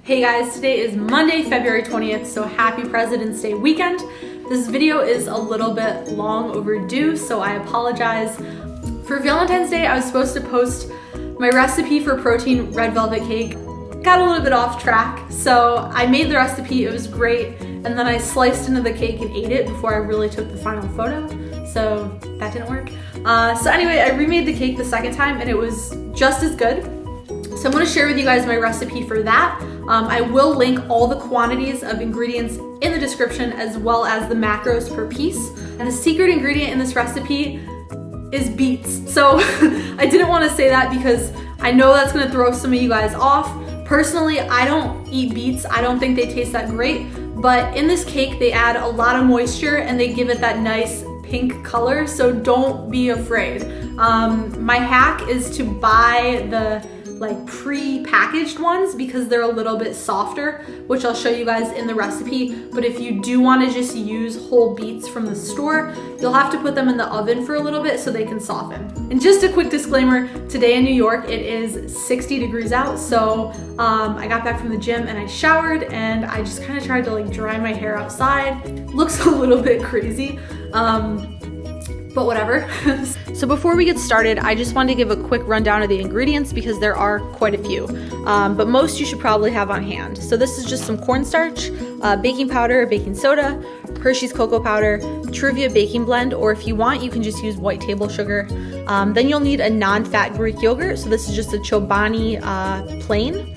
Hey guys, today is Monday, February 20th, so happy President's Day weekend. This video is a little bit long overdue, so I apologize. For Valentine's Day, I was supposed to post my recipe for protein red velvet cake. Got a little bit off track, so I made the recipe, it was great, and then I sliced into the cake and ate it before I really took the final photo, so that didn't work. So anyway, I remade the cake the second time and it was just as good. So I'm gonna share with you guys my recipe for that. I will link all the quantities of ingredients in the description as well as the macros per piece. And the secret ingredient in this recipe is beets. So I didn't wanna say that because I know that's gonna throw some of you guys off. Personally, I don't eat beets. I don't think they taste that great, but in this cake, they add a lot of moisture and they give it that nice pink color, so don't be afraid. My hack is to buy the pre-packaged ones because they're a little bit softer, which I'll show you guys in the recipe. But if you do want to just use whole beets from the store, you'll have to put them in the oven for a little bit so they can soften. And just a quick disclaimer, today in New York, it is 60 degrees out. So I got back from the gym and I showered and I just kind of tried to dry my hair outside. Looks a little bit crazy. But whatever. So before we get started, I just wanted to give a quick rundown of the ingredients because there are quite a few, but most you should probably have on hand. So this is just some cornstarch, baking powder, baking soda, Hershey's cocoa powder, Truvia baking blend, or if you want, you can just use white table sugar. Then you'll need a non-fat Greek yogurt. So this is just a Chobani plain.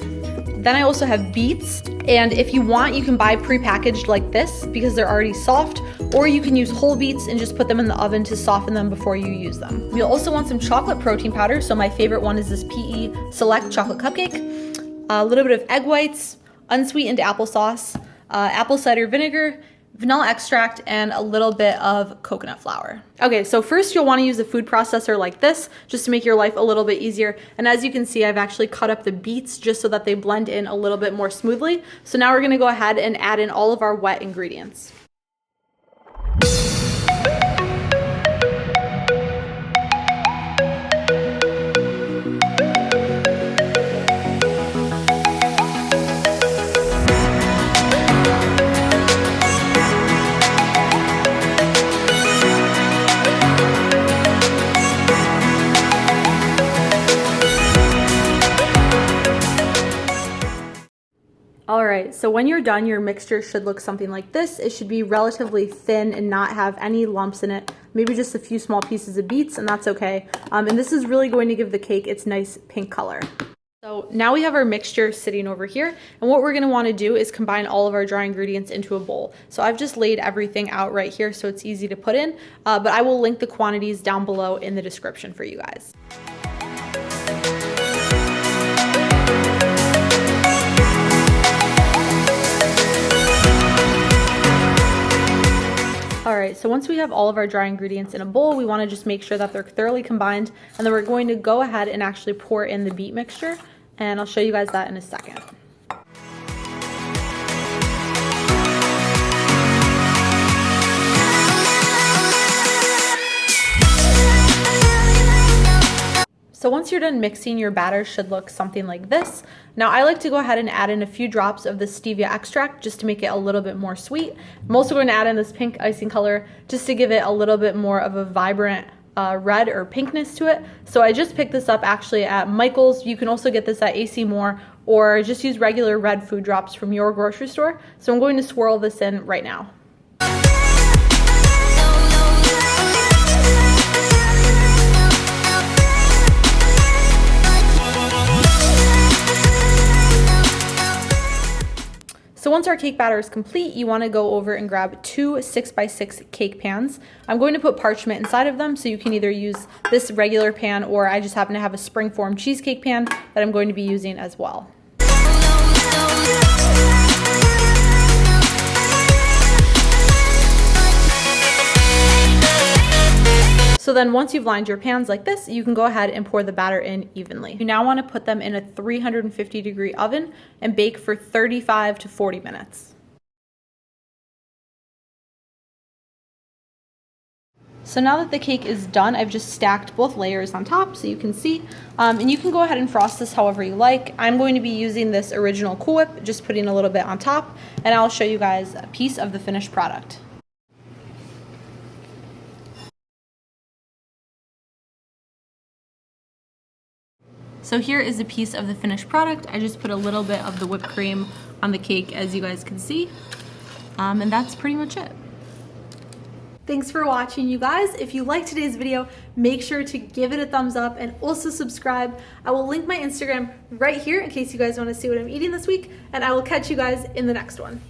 Then I also have beets, and if you want, you can buy pre-packaged like this because they're already soft, or you can use whole beets and just put them in the oven to soften them before you use them. You'll also want some chocolate protein powder, so my favorite one is this PEScience chocolate cupcake, a little bit of egg whites, unsweetened applesauce, apple cider vinegar, vanilla extract, and a little bit of coconut flour. Okay, so first you'll want to use a food processor like this just to make your life a little bit easier. And as you can see, I've actually cut up the beets just so that they blend in a little bit more smoothly. So now we're going to go ahead and add in all of our wet ingredients. All right, so when you're done, your mixture should look something like this. It should be relatively thin and not have any lumps in it, maybe just a few small pieces of beets, and that's okay. And this is really going to give the cake its nice pink color. So now we have our mixture sitting over here, and what we're gonna wanna do is combine all of our dry ingredients into a bowl. So I've just laid everything out right here so it's easy to put in, but I will link the quantities down below in the description for you guys. All right, so once we have all of our dry ingredients in a bowl, we want to just make sure that they're thoroughly combined, and then we're going to go ahead and actually pour in the beet mixture, and I'll show you guys that in a second. So once you're done mixing, your batter should look something like this. Now I like to go ahead and add in a few drops of the stevia extract just to make it a little bit more sweet. I'm also going to add in this pink icing color just to give it a little bit more of a vibrant red or pinkness to it. So I just picked this up actually at Michael's. You can also get this at AC Moore or just use regular red food drops from your grocery store. So I'm going to swirl this in right now. So once our cake batter is complete, you want to go over and grab two 6x6 cake pans. I'm going to put parchment inside of them, so you can either use this regular pan or I just happen to have a springform cheesecake pan that I'm going to be using as well. So then once you've lined your pans like this, you can go ahead and pour the batter in evenly. You now want to put them in a 350-degree oven and bake for 35 to 40 minutes. So now that the cake is done, I've just stacked both layers on top so you can see. And you can go ahead and frost this however you like. I'm going to be using this original Cool Whip, just putting a little bit on top, and I'll show you guys a piece of the finished product. So here is a piece of the finished product. I just put a little bit of the whipped cream on the cake, as you guys can see. And that's pretty much it. Thanks for watching, you guys. If you liked today's video, make sure to give it a thumbs up and also subscribe. I will link my Instagram right here in case you guys want to see what I'm eating this week, and I will catch you guys in the next one.